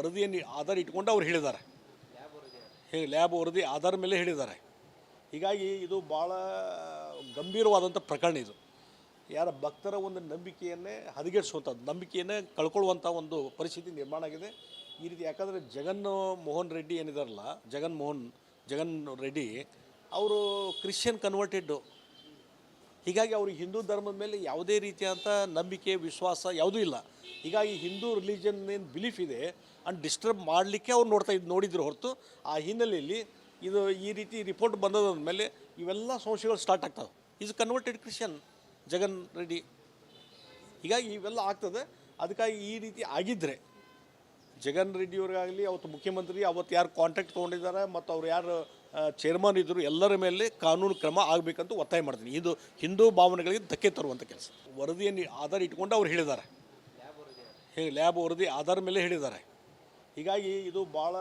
ವರದಿಯನ್ನು ಆಧಾರ ಇಟ್ಕೊಂಡು ಅವ್ರು ಹೇಳಿದ್ದಾರೆ. ಲ್ಯಾಬ್ ವರದಿ ಆಧಾರ ಮೇಲೆ ಹೇಳಿದ್ದಾರೆ. ಹೀಗಾಗಿ ಇದು ಭಾಳ ಗಂಭೀರವಾದಂಥ ಪ್ರಕರಣ. ಇದು ಯಾರ ಭಕ್ತರ ಒಂದು ನಂಬಿಕೆಯನ್ನೇ ಹದಗೆಡಿಸುವಂಥದ್ದು, ನಂಬಿಕೆಯನ್ನೇ ಕಳ್ಕೊಳ್ಳುವಂಥ ಒಂದು ಪರಿಸ್ಥಿತಿ ನಿರ್ಮಾಣ ಆಗಿದೆ. ಈ ರೀತಿ ಯಾಕಂದರೆ ಮೋಹನ್ ರೆಡ್ಡಿ ಏನಿದಾರಲ್ಲ, ಜಗನ್ ರೆಡ್ಡಿ ಅವರು ಕ್ರಿಶ್ಚಿಯನ್ ಕನ್ವರ್ಟೆಡ್ಡು. ಹೀಗಾಗಿ ಅವ್ರಿಗೆ ಹಿಂದೂ ಧರ್ಮದ ಮೇಲೆ ಯಾವುದೇ ರೀತಿಯಾದಂಥ ನಂಬಿಕೆ ವಿಶ್ವಾಸ ಯಾವುದೂ ಇಲ್ಲ. ಹೀಗಾಗಿ ಹಿಂದೂ ರಿಲಿಜನ್ ಏನು ಬಿಲೀಫ್ ಇದೆ ಅಂಡ್ ಡಿಸ್ಟರ್ಬ್ ಮಾಡಲಿಕ್ಕೆ ಅವ್ರು ನೋಡಿದ್ರು ಹೊರತು ಆ ಹಿನ್ನೆಲೆಯಲ್ಲಿ ಇದು ಈ ರೀತಿ ರಿಪೋರ್ಟ್ ಬಂದದ ಮೇಲೆ ಇವೆಲ್ಲ ಸಂಶಯಗಳು ಸ್ಟಾರ್ಟ್ ಆಗ್ತವೆ. Is converted Christian Jagan Reddy. ಹೀಗಾಗಿ ಇವೆಲ್ಲ ಆಗ್ತದೆ. ಅದಕ್ಕಾಗಿ ಈ ರೀತಿ ಆಗಿದ್ದರೆ ಜಗನ್ ರೆಡ್ಡಿಯವ್ರಿಗಾಗಲಿ, ಅವತ್ತು ಮುಖ್ಯಮಂತ್ರಿ ಅವತ್ತು ಯಾರು ಕಾಂಟ್ಯಾಕ್ಟ್ ತೊಗೊಂಡಿದ್ದಾರೆ ಮತ್ತು ಅವ್ರು ಯಾರು ಚೇರ್ಮನ್ ಇದ್ದರು ಎಲ್ಲರ ಮೇಲೆ ಕಾನೂನು ಕ್ರಮ ಆಗಬೇಕಂತ ಒತ್ತಾಯ ಮಾಡ್ತೀನಿ. ಇದು ಹಿಂದೂ ಭಾವನೆಗಳಿಗೆ ಧಕ್ಕೆ ತರುವಂಥ ಕೆಲಸ. ವರದಿಯನ್ನು ಆಧಾರ ಇಟ್ಕೊಂಡು ಅವ್ರು ಹೇಳಿದ್ದಾರೆ. ಲ್ಯಾಬ್ ವರದಿ ಆಧಾರ ಮೇಲೆ ಹೇಳಿದ್ದಾರೆ. ಹೀಗಾಗಿ ಇದು ಭಾಳ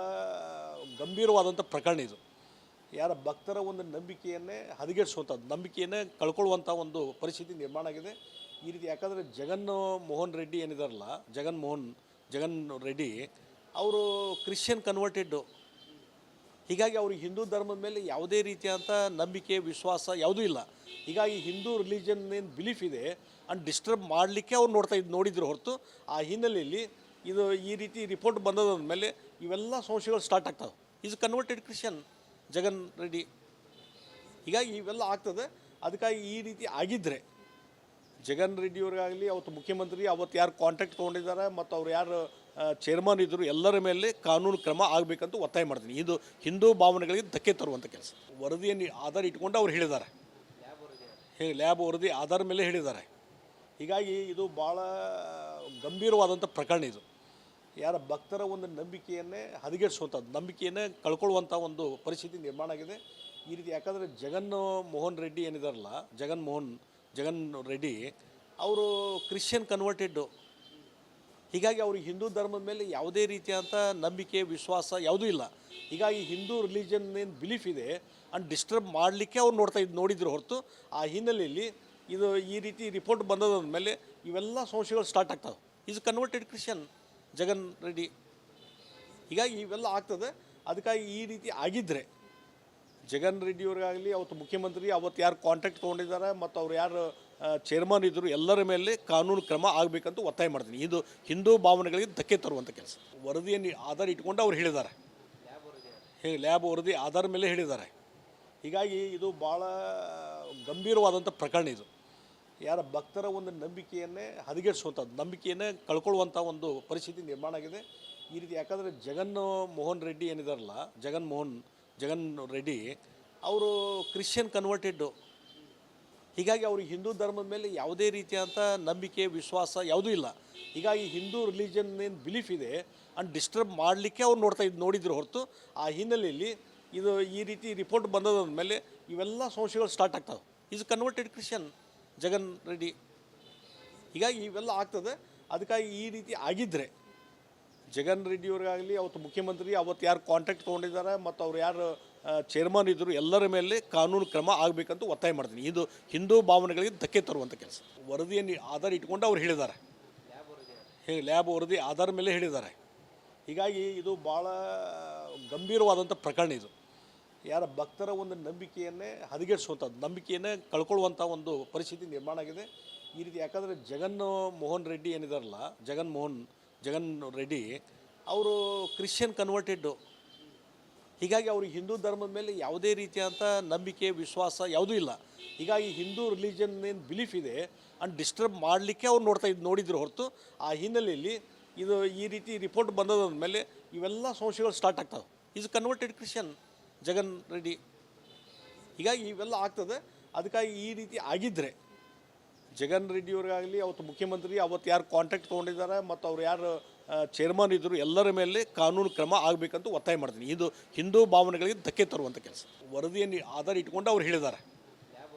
ಗಂಭೀರವಾದಂಥ ಪ್ರಕರಣ. ಇದು ಯಾರ ಭಕ್ತರ ಒಂದು ನಂಬಿಕೆಯನ್ನೇ ಹದಗೆಡಿಸುವಂಥದ್ದು, ನಂಬಿಕೆಯನ್ನೇ ಕಳ್ಕೊಳ್ಳುವಂಥ ಒಂದು ಪರಿಸ್ಥಿತಿ ನಿರ್ಮಾಣ ಆಗಿದೆ. ಈ ರೀತಿ ಯಾಕಂದರೆ ಮೋಹನ್ ರೆಡ್ಡಿ ಏನಿದಾರಲ್ಲ, ಜಗನ್ ರೆಡ್ಡಿ ಅವರು ಕ್ರಿಶ್ಚಿಯನ್ ಕನ್ವರ್ಟೆಡ್ಡು. ಹೀಗಾಗಿ ಅವ್ರಿಗೆ ಹಿಂದೂ ಧರ್ಮದ ಮೇಲೆ ಯಾವುದೇ ರೀತಿಯಾದಂಥ ನಂಬಿಕೆ ವಿಶ್ವಾಸ ಯಾವುದೂ ಇಲ್ಲ. ಹೀಗಾಗಿ ಹಿಂದೂ ರಿಲಿಜನ್ ಏನು ಬಿಲೀಫ್ ಇದೆ ಅಂಡ್ ಡಿಸ್ಟರ್ಬ್ ಮಾಡಲಿಕ್ಕೆ ಅವ್ರು ನೋಡಿದ್ರು ಹೊರತು ಆ ಹಿನ್ನೆಲೆಯಲ್ಲಿ ಇದು ಈ ರೀತಿ ರಿಪೋರ್ಟ್ ಬಂದದ ಮೇಲೆ ಇವೆಲ್ಲ ಸಂಶಯಗಳು ಸ್ಟಾರ್ಟ್ ಆಗ್ತವೆ. Is converted Christian Jagan Reddy. ಹೀಗಾಗಿ ಇವೆಲ್ಲ ಆಗ್ತದೆ. ಅದಕ್ಕಾಗಿ ಈ ರೀತಿ ಆಗಿದ್ದರೆ ಜಗನ್ ರೆಡ್ಡಿಯವ್ರಿಗಾಗಲಿ, ಅವತ್ತು ಮುಖ್ಯಮಂತ್ರಿ ಅವತ್ತು ಯಾರು ಕಾಂಟ್ಯಾಕ್ಟ್ ತೊಗೊಂಡಿದ್ದಾರೆ ಮತ್ತು ಅವ್ರು ಯಾರು ಚೇರ್ಮನ್ ಇದ್ದರು ಎಲ್ಲರ ಮೇಲೆ ಕಾನೂನು ಕ್ರಮ ಆಗಬೇಕಂತ ಒತ್ತಾಯ ಮಾಡ್ತೀನಿ. ಇದು ಹಿಂದೂ ಭಾವನೆಗಳಿಗೆ ಧಕ್ಕೆ ತರುವಂಥ ಕೆಲಸ. ವರದಿಯನ್ನು ಆಧಾರ ಇಟ್ಕೊಂಡು ಅವ್ರು ಹೇಳಿದ್ದಾರೆ. ಲ್ಯಾಬ್ ವರದಿ ಆಧಾರ ಮೇಲೆ ಹೇಳಿದ್ದಾರೆ. ಹೀಗಾಗಿ ಇದು ಭಾಳ ಗಂಭೀರವಾದಂಥ ಪ್ರಕರಣ. ಇದು ಯಾರ ಭಕ್ತರ ಒಂದು ನಂಬಿಕೆಯನ್ನೇ ಹದಗೆಡಿಸುವಂಥದ್ದು, ನಂಬಿಕೆಯನ್ನೇ ಕಳ್ಕೊಳ್ಳುವಂಥ ಒಂದು ಪರಿಸ್ಥಿತಿ ನಿರ್ಮಾಣ ಆಗಿದೆ. ಈ ರೀತಿ ಯಾಕಂದರೆ ಮೋಹನ್ ರೆಡ್ಡಿ ಏನಿದಾರಲ್ಲ, ಜಗನ್ ರೆಡ್ಡಿ ಅವರು ಕ್ರಿಶ್ಚಿಯನ್ ಕನ್ವರ್ಟೆಡ್ಡು. ಹೀಗಾಗಿ ಅವ್ರಿಗೆ ಹಿಂದೂ ಧರ್ಮದ ಮೇಲೆ ಯಾವುದೇ ರೀತಿಯಾದಂಥ ನಂಬಿಕೆ ವಿಶ್ವಾಸ ಯಾವುದೂ ಇಲ್ಲ. ಹೀಗಾಗಿ ಹಿಂದೂ ರಿಲಿಜನ್ ಏನು ಬಿಲೀಫ್ ಇದೆ ಅಂಡ್ ಡಿಸ್ಟರ್ಬ್ ಮಾಡಲಿಕ್ಕೆ ಅವ್ರು ನೋಡಿದ್ರು ಹೊರತು ಆ ಹಿನ್ನೆಲೆಯಲ್ಲಿ ಇದು ಈ ರೀತಿ ರಿಪೋರ್ಟ್ ಬಂದದ ಮೇಲೆ ಇವೆಲ್ಲ ಸಂಶಯಗಳು ಸ್ಟಾರ್ಟ್ ಆಗ್ತವೆ. Is converted Christian Jagan Reddy. ಹೀಗಾಗಿ ಇವೆಲ್ಲ ಆಗ್ತದೆ. ಅದಕ್ಕಾಗಿ ಈ ರೀತಿ ಆಗಿದ್ದರೆ ಜಗನ್ ರೆಡ್ಡಿಯವ್ರಿಗಾಗಲಿ, ಅವತ್ತು ಮುಖ್ಯಮಂತ್ರಿ ಅವತ್ತು ಯಾರು ಕಾಂಟ್ಯಾಕ್ಟ್ ತೊಗೊಂಡಿದ್ದಾರೆ ಮತ್ತು ಅವ್ರು ಯಾರು ಚೇರ್ಮನ್ ಇದ್ದರು ಎಲ್ಲರ ಮೇಲೆ ಕಾನೂನು ಕ್ರಮ ಆಗಬೇಕಂತ ಒತ್ತಾಯ ಮಾಡ್ತೀನಿ. ಇದು ಹಿಂದೂ ಭಾವನೆಗಳಿಗೆ ಧಕ್ಕೆ ತರುವಂಥ ಕೆಲಸ. ವರದಿಯನ್ನು ಆಧಾರ ಇಟ್ಕೊಂಡು ಅವ್ರು ಹೇಳಿದ್ದಾರೆ. ಲ್ಯಾಬ್ ವರದಿ ಆಧಾರ ಮೇಲೆ ಹೇಳಿದ್ದಾರೆ. ಹೀಗಾಗಿ ಇದು ಭಾಳ ಗಂಭೀರವಾದಂಥ ಪ್ರಕರಣ. ಇದು ಯಾರ ಭಕ್ತರ ಒಂದು ನಂಬಿಕೆಯನ್ನೇ ಹದಗೆಡಿಸುವಂಥದ್ದು, ನಂಬಿಕೆಯನ್ನೇ ಕಳ್ಕೊಳ್ಳುವಂಥ ಒಂದು ಪರಿಸ್ಥಿತಿ ನಿರ್ಮಾಣ ಆಗಿದೆ. ಈ ರೀತಿ ಯಾಕಂದರೆ ಮೋಹನ್ ರೆಡ್ಡಿ ಏನಿದಾರಲ್ಲ, ಜಗನ್ ರೆಡ್ಡಿ ಅವರು ಕ್ರಿಶ್ಚಿಯನ್ ಕನ್ವರ್ಟೆಡ್ಡು. ಹೀಗಾಗಿ ಅವ್ರಿಗೆ ಹಿಂದೂ ಧರ್ಮದ ಮೇಲೆ ಯಾವುದೇ ರೀತಿಯಾದಂಥ ನಂಬಿಕೆ ವಿಶ್ವಾಸ ಯಾವುದೂ ಇಲ್ಲ. ಹೀಗಾಗಿ ಹಿಂದೂ ರಿಲಿಜನ್ ಏನು ಬಿಲೀಫ್ ಇದೆ ಅಂಡ್ ಡಿಸ್ಟರ್ಬ್ ಮಾಡಲಿಕ್ಕೆ ಅವ್ರು ನೋಡಿದ್ರು ಹೊರತು ಆ ಹಿನ್ನೆಲೆಯಲ್ಲಿ ಇದು ಈ ರೀತಿ ರಿಪೋರ್ಟ್ ಬಂದದ ಮೇಲೆ ಇವೆಲ್ಲ ಸಂಶಯಗಳು ಸ್ಟಾರ್ಟ್ ಆಗ್ತವೆ. Is converted Christian Jagan Reddy. ಹೀಗಾಗಿ ಇವೆಲ್ಲ ಆಗ್ತದೆ. ಅದಕ್ಕಾಗಿ ಈ ರೀತಿ ಆಗಿದ್ದರೆ ಜಗನ್ ರೆಡ್ಡಿಯವ್ರಿಗಾಗಲಿ, ಅವತ್ತು ಮುಖ್ಯಮಂತ್ರಿ ಅವತ್ತು ಯಾರು ಕಾಂಟ್ಯಾಕ್ಟ್ ತೊಗೊಂಡಿದ್ದಾರೆ ಮತ್ತು ಅವ್ರು ಯಾರು ಚೇರ್ಮನ್ ಇದ್ದರು ಎಲ್ಲರ ಮೇಲೆ ಕಾನೂನು ಕ್ರಮ ಆಗಬೇಕಂತ ಒತ್ತಾಯ ಮಾಡ್ತೀನಿ. ಇದು ಹಿಂದೂ ಭಾವನೆಗಳಿಗೆ ಧಕ್ಕೆ ತರುವಂಥ ಕೆಲಸ. ವರದಿಯನ್ನು ಆಧಾರ ಇಟ್ಕೊಂಡು ಅವ್ರು ಹೇಳಿದ್ದಾರೆ. ಲ್ಯಾಬ್ ವರದಿ ಆಧಾರ ಮೇಲೆ ಹೇಳಿದ್ದಾರೆ. ಹೀಗಾಗಿ ಇದು ಭಾಳ ಗಂಭೀರವಾದಂಥ ಪ್ರಕರಣ. ಇದು ಯಾರ ಭಕ್ತರ ಒಂದು ನಂಬಿಕೆಯನ್ನೇ ಹದಗೆಡಿಸುವಂಥದ್ದು, ನಂಬಿಕೆಯನ್ನೇ ಕಳ್ಕೊಳ್ಳುವಂಥ ಒಂದು ಪರಿಸ್ಥಿತಿ ನಿರ್ಮಾಣ ಆಗಿದೆ. ಈ ರೀತಿ ಯಾಕಂದರೆ ಮೋಹನ್ ರೆಡ್ಡಿ ಏನಿದಾರಲ್ಲ, ಜಗನ್ ರೆಡ್ಡಿ ಅವರು ಕ್ರಿಶ್ಚಿಯನ್ ಕನ್ವರ್ಟೆಡ್ಡು. ಹೀಗಾಗಿ ಅವ್ರಿಗೆ ಹಿಂದೂ ಧರ್ಮದ ಮೇಲೆ ಯಾವುದೇ ರೀತಿಯಾದಂಥ ನಂಬಿಕೆ ವಿಶ್ವಾಸ ಯಾವುದೂ ಇಲ್ಲ. ಹೀಗಾಗಿ ಹಿಂದೂ ರಿಲಿಜನ್ ಏನು ಬಿಲೀಫ್ ಇದೆ ಅಂಡ್ ಡಿಸ್ಟರ್ಬ್ ಮಾಡಲಿಕ್ಕೆ ಅವ್ರು ನೋಡಿದ್ರು ಹೊರತು ಆ ಹಿನ್ನೆಲೆಯಲ್ಲಿ ಇದು ಈ ರೀತಿ ರಿಪೋರ್ಟ್ ಬಂದದ ಮೇಲೆ ಇವೆಲ್ಲ ಸಂಶಯಗಳು ಸ್ಟಾರ್ಟ್ ಆಗ್ತವೆ. Is converted Christian Jagan Reddy. ಹೀಗಾಗಿ ಇವೆಲ್ಲ ಆಗ್ತದೆ. ಅದಕ್ಕಾಗಿ ಈ ರೀತಿ ಆಗಿದ್ದರೆ ಜಗನ್ ರೆಡ್ಡಿಯವ್ರಿಗಾಗಲಿ, ಅವತ್ತು ಮುಖ್ಯಮಂತ್ರಿ ಅವತ್ತು ಯಾರು ಕಾಂಟ್ಯಾಕ್ಟ್ ತೊಗೊಂಡಿದ್ದಾರೆ ಮತ್ತು ಅವ್ರು ಯಾರು ಚೇರ್ಮನ್ ಇದ್ದರು ಎಲ್ಲರ ಮೇಲೆ ಕಾನೂನು ಕ್ರಮ ಆಗಬೇಕಂತ ಒತ್ತಾಯ ಮಾಡ್ತೀನಿ. ಇದು ಹಿಂದೂ ಭಾವನೆಗಳಿಗೆ ಧಕ್ಕೆ ತರುವಂಥ ಕೆಲಸ. ವರದಿಯನ್ನು ಆಧಾರ ಇಟ್ಕೊಂಡು ಅವ್ರು ಹೇಳಿದ್ದಾರೆ.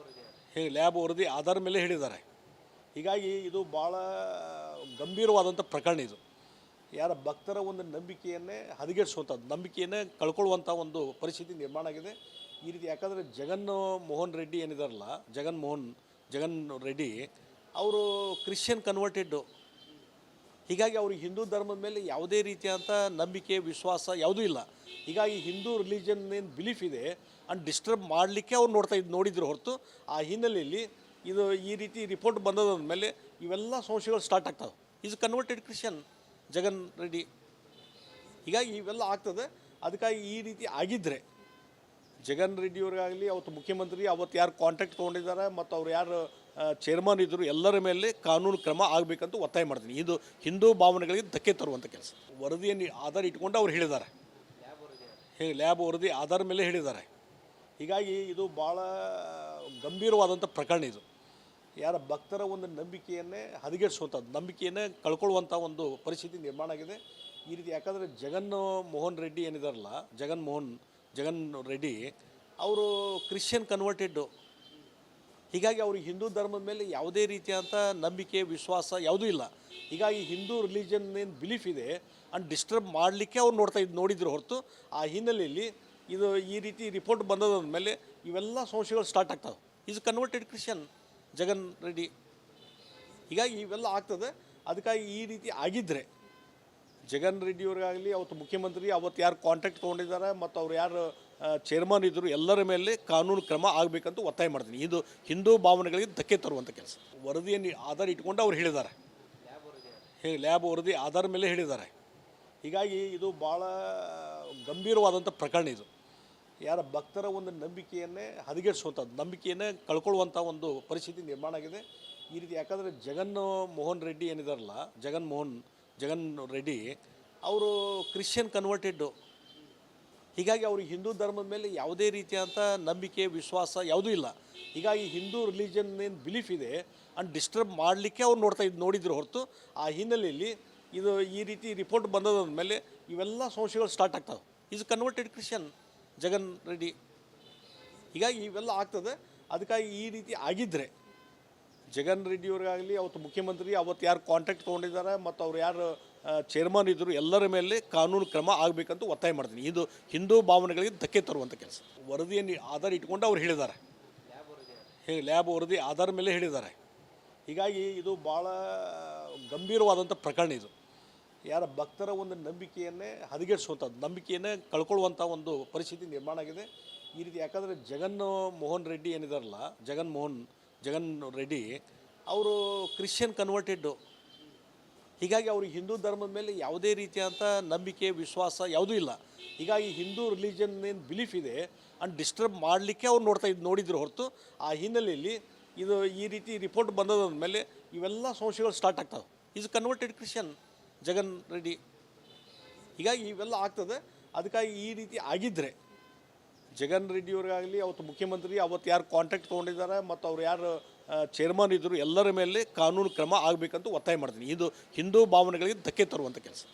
ಲ್ಯಾಬ್ ವರದಿ ಆಧಾರ ಮೇಲೆ ಹೇಳಿದ್ದಾರೆ. ಹೀಗಾಗಿ ಇದು ಭಾಳ ಗಂಭೀರವಾದಂಥ ಪ್ರಕರಣ. ಇದು ಯಾರ ಭಕ್ತರ ಒಂದು ನಂಬಿಕೆಯನ್ನೇ ಹದಗೆಡಿಸುವಂಥದ್ದು, ನಂಬಿಕೆಯನ್ನೇ ಕಳ್ಕೊಳ್ಳುವಂಥ ಒಂದು ಪರಿಸ್ಥಿತಿ ನಿರ್ಮಾಣ ಆಗಿದೆ. ಈ ರೀತಿ ಯಾಕಂದರೆ ಮೋಹನ್ ರೆಡ್ಡಿ ಏನಿದಾರಲ್ಲ, ಜಗನ್ ರೆಡ್ಡಿ ಅವರು ಕ್ರಿಶ್ಚಿಯನ್ ಕನ್ವರ್ಟೆಡ್ಡು. ಹೀಗಾಗಿ ಅವ್ರಿಗೆ ಹಿಂದೂ ಧರ್ಮದ ಮೇಲೆ ಯಾವುದೇ ರೀತಿಯಾದಂಥ ನಂಬಿಕೆ ವಿಶ್ವಾಸ ಯಾವುದೂ ಇಲ್ಲ. ಹೀಗಾಗಿ ಹಿಂದೂ ರಿಲಿಜನ್ ಏನು ಬಿಲೀಫ್ ಇದೆ ಅಂಡ್ ಡಿಸ್ಟರ್ಬ್ ಮಾಡಲಿಕ್ಕೆ ಅವ್ರು ನೋಡಿದ್ರು ಹೊರತು ಆ ಹಿನ್ನೆಲೆಯಲ್ಲಿ ಇದು ಈ ರೀತಿ ರಿಪೋರ್ಟ್ ಬಂದದ ಮೇಲೆ ಇವೆಲ್ಲ ಸಮಸ್ಯೆಗಳು ಸ್ಟಾರ್ಟ್ ಆಗ್ತವೆ. Is converted Christian Jagan Reddy. ಹೀಗಾಗಿ ಇವೆಲ್ಲ ಆಗ್ತದೆ. ಅದಕ್ಕಾಗಿ ಈ ರೀತಿ ಆಗಿದ್ದರೆ ಜಗನ್ ರೆಡ್ಡಿಯವ್ರಿಗಾಗಲಿ ಅವತ್ತು ಮುಖ್ಯಮಂತ್ರಿ ಅವತ್ತು ಯಾರು ಕಾಂಟ್ಯಾಕ್ಟ್ ತೊಗೊಂಡಿದ್ದಾರೆ ಮತ್ತು ಅವ್ರು ಯಾರು ಚೇರ್ಮನ್ ಇದ್ದರು ಎಲ್ಲರ ಮೇಲೆ ಕಾನೂನು ಕ್ರಮ ಆಗಬೇಕಂತ ಒತ್ತಾಯ ಮಾಡ್ತೀನಿ. ಇದು ಹಿಂದೂ ಭಾವನೆಗಳಿಗೆ ಧಕ್ಕೆ ತರುವಂಥ ಕೆಲಸ. ವರದಿಯನ್ನು ಆಧಾರ ಇಟ್ಕೊಂಡು ಅವ್ರು ಹೇಳಿದ್ದಾರೆ, ಲ್ಯಾಬ್ ವರದಿ ಆಧಾರ ಮೇಲೆ ಹೇಳಿದ್ದಾರೆ. ಹೀಗಾಗಿ ಇದು ಭಾಳ ಗಂಭೀರವಾದಂಥ ಪ್ರಕರಣ. ಇದು ಯಾರ ಭಕ್ತರ ಒಂದು ನಂಬಿಕೆಯನ್ನೇ ಹದಗೆಡಿಸುವಂಥದ್ದು, ನಂಬಿಕೆಯನ್ನೇ ಕಳ್ಕೊಳ್ಳುವಂಥ ಒಂದು ಪರಿಸ್ಥಿತಿ ನಿರ್ಮಾಣ ಆಗಿದೆ ಈ ರೀತಿ. ಯಾಕಂದರೆ ಮೋಹನ್ ರೆಡ್ಡಿ ಏನಿದಾರಲ್ಲ, ಜಗನ್ ರೆಡ್ಡಿ ಅವರು ಕ್ರಿಶ್ಚಿಯನ್ ಕನ್ವರ್ಟೆಡ್ಡು. ಹೀಗಾಗಿ ಅವ್ರಿಗೆ ಹಿಂದೂ ಧರ್ಮದ ಮೇಲೆ ಯಾವುದೇ ರೀತಿಯಾದಂಥ ನಂಬಿಕೆ ವಿಶ್ವಾಸ ಯಾವುದೂ ಇಲ್ಲ. ಹೀಗಾಗಿ ಹಿಂದೂ ರಿಲಿಜನ್ ಏನು ಬಿಲೀಫ್ ಇದೆ ಅಂಡ್ ಡಿಸ್ಟರ್ಬ್ ಮಾಡಲಿಕ್ಕೆ ಅವ್ರು ನೋಡಿದ್ರು ಹೊರತು ಆ ಹಿನ್ನೆಲೆಯಲ್ಲಿ ಇದು ಈ ರೀತಿ ರಿಪೋರ್ಟ್ ಬಂದದ ಮೇಲೆ ಇವೆಲ್ಲ ಸಮಸ್ಯೆಗಳು ಸ್ಟಾರ್ಟ್ ಆಗ್ತವೆ. Is converted Christian Jagan Reddy. ಹೀಗಾಗಿ ಇವೆಲ್ಲ ಆಗ್ತದೆ. ಅದಕ್ಕಾಗಿ ಈ ರೀತಿ ಆಗಿದ್ದರೆ ಜಗನ್ ರೆಡ್ಡಿಯವ್ರಿಗಾಗಲಿ ಅವತ್ತು ಮುಖ್ಯಮಂತ್ರಿ ಅವತ್ತು ಯಾರು ಕಾಂಟ್ಯಾಕ್ಟ್ ತೊಗೊಂಡಿದ್ದಾರೆ ಮತ್ತು ಅವ್ರು ಯಾರು ಚೇರ್ಮನ್ ಇದ್ದರು ಎಲ್ಲರ ಮೇಲೆ ಕಾನೂನು ಕ್ರಮ ಆಗಬೇಕಂತ ಒತ್ತಾಯ ಮಾಡ್ತೀನಿ. ಇದು ಹಿಂದೂ ಭಾವನೆಗಳಿಗೆ ಧಕ್ಕೆ ತರುವಂಥ ಕೆಲಸ. ವರದಿಯನ್ನು ಆಧಾರ ಇಟ್ಕೊಂಡು ಅವ್ರು ಹೇಳಿದ್ದಾರೆ, ಲ್ಯಾಬ್ ವರದಿ ಆಧಾರ ಮೇಲೆ ಹೇಳಿದ್ದಾರೆ. ಹೀಗಾಗಿ ಇದು ಭಾಳ ಗಂಭೀರವಾದಂಥ ಪ್ರಕರಣ. ಇದು ಯಾರ ಭಕ್ತರ ಒಂದು ನಂಬಿಕೆಯನ್ನೇ ಹದಗೆಡಿಸುವಂಥದ್ದು, ನಂಬಿಕೆಯನ್ನೇ ಕಳ್ಕೊಳ್ಳುವಂಥ ಒಂದು ಪರಿಸ್ಥಿತಿ ನಿರ್ಮಾಣ ಆಗಿದೆ ಈ ರೀತಿ. ಯಾಕಂದರೆ ಮೋಹನ್ ರೆಡ್ಡಿ ಏನಿದಾರಲ್ಲ, ಜಗನ್ ರೆಡ್ಡಿ ಅವರು ಕ್ರಿಶ್ಚಿಯನ್ ಕನ್ವರ್ಟೆಡ್ಡು. ಹೀಗಾಗಿ ಅವ್ರಿಗೆ ಹಿಂದೂ ಧರ್ಮದ ಮೇಲೆ ಯಾವುದೇ ರೀತಿಯಾದಂಥ ನಂಬಿಕೆ ವಿಶ್ವಾಸ ಯಾವುದೂ ಇಲ್ಲ. ಹೀಗಾಗಿ ಹಿಂದೂ ರಿಲಿಜನ್ ಏನು ಬಿಲೀಫ್ ಇದೆ ಅಂಡ್ ಡಿಸ್ಟರ್ಬ್ ಮಾಡಲಿಕ್ಕೆ ಅವ್ರು ನೋಡಿದ್ರು ಹೊರತು ಆ ಹಿನ್ನೆಲೆಯಲ್ಲಿ ಇದು ಈ ರೀತಿ ರಿಪೋರ್ಟ್ ಬಂದದ ಮೇಲೆ ಇವೆಲ್ಲ ಸಮಸ್ಯೆಗಳು ಸ್ಟಾರ್ಟ್ ಆಗ್ತವೆ. Is converted Christian Jagan Reddy. ಹೀಗಾಗಿ ಇವೆಲ್ಲ ಆಗ್ತದೆ. ಅದಕ್ಕಾಗಿ ಈ ರೀತಿ ಆಗಿದ್ದರೆ ಜಗನ್ ರೆಡ್ಡಿಯವ್ರಿಗಾಗಲಿ ಅವತ್ತು ಮುಖ್ಯಮಂತ್ರಿ ಅವತ್ತು ಯಾರು ಕಾಂಟ್ಯಾಕ್ಟ್ ತೊಗೊಂಡಿದ್ದಾರೆ ಮತ್ತು ಅವ್ರು ಯಾರು ಚೇರ್ಮನ್ ಇದ್ದರು ಎಲ್ಲರ ಮೇಲೆ ಕಾನೂನು ಕ್ರಮ ಆಗಬೇಕಂತ ಒತ್ತಾಯ ಮಾಡ್ತೀನಿ. ಇದು ಹಿಂದೂ ಭಾವನೆಗಳಿಗೆ ಧಕ್ಕೆ ತರುವಂಥ ಕೆಲಸ. ವರದಿಯನ್ನು ಆಧಾರ ಇಟ್ಕೊಂಡು ಅವ್ರು ಹೇಳಿದ್ದಾರೆ, ಲ್ಯಾಬ್ ವರದಿ ಆಧಾರ ಮೇಲೆ ಹೇಳಿದ್ದಾರೆ. ಹೀಗಾಗಿ ಇದು ಭಾಳ ಗಂಭೀರವಾದಂಥ ಪ್ರಕರಣ. ಇದು ಯಾರ ಭಕ್ತರ ಒಂದು ನಂಬಿಕೆಯನ್ನೇ ಹದಗೆಡಿಸುವಂಥದ್ದು, ನಂಬಿಕೆಯನ್ನೇ ಕಳ್ಕೊಳ್ಳುವಂಥ ಒಂದು ಪರಿಸ್ಥಿತಿ ನಿರ್ಮಾಣ ಆಗಿದೆ ಈ ರೀತಿ. ಯಾಕಂದರೆ ಮೋಹನ್ ರೆಡ್ಡಿ ಏನಿದಾರಲ್ಲ, ಜಗನ್ ರೆಡ್ಡಿ ಅವರು ಕ್ರಿಶ್ಚಿಯನ್ ಕನ್ವರ್ಟೆಡ್ಡು. ಹೀಗಾಗಿ ಅವ್ರಿಗೆ ಹಿಂದೂ ಧರ್ಮದ ಮೇಲೆ ಯಾವುದೇ ರೀತಿಯಾದಂಥ ನಂಬಿಕೆ ವಿಶ್ವಾಸ ಯಾವುದೂ ಇಲ್ಲ. ಹೀಗಾಗಿ ಹಿಂದೂ ರಿಲಿಜನ್ ಏನು ಬಿಲೀಫ್ ಇದೆ ಅಂಡ್ ಡಿಸ್ಟರ್ಬ್ ಮಾಡಲಿಕ್ಕೆ ಅವ್ರು ನೋಡಿದ್ರು ಹೊರತು ಆ ಹಿನ್ನೆಲೆಯಲ್ಲಿ ಇದು ಈ ರೀತಿ ರಿಪೋರ್ಟ್ ಬಂದದ ಮೇಲೆ ಇವೆಲ್ಲ ಸಮಸ್ಯೆಗಳು ಸ್ಟಾರ್ಟ್ ಆಗ್ತವೆ. Is converted Christian Jagan Reddy. ಹೀಗಾಗಿ ಇವೆಲ್ಲ ಆಗ್ತದೆ. ಅದಕ್ಕಾಗಿ ಈ ರೀತಿ ಆಗಿದ್ದರೆ ಜಗನ್ ರೆಡ್ಡಿಯವ್ರಿಗಾಗಲಿ ಅವತ್ತು ಮುಖ್ಯಮಂತ್ರಿ ಅವತ್ತು ಯಾರು ಕಾಂಟ್ಯಾಕ್ಟ್ ತೊಗೊಂಡಿದ್ದಾರೆ ಮತ್ತು ಅವ್ರು ಯಾರು ಚೇರ್ಮನ್ ಇದ್ದರು ಎಲ್ಲರ ಮೇಲೆ ಕಾನೂನು ಕ್ರಮ ಆಗಬೇಕಂತ ಒತ್ತಾಯ ಮಾಡ್ತೀನಿ. ಇದು ಹಿಂದೂ ಭಾವನೆಗಳಿಗೆ ಧಕ್ಕೆ ತರುವಂಥ ಕೆಲಸ.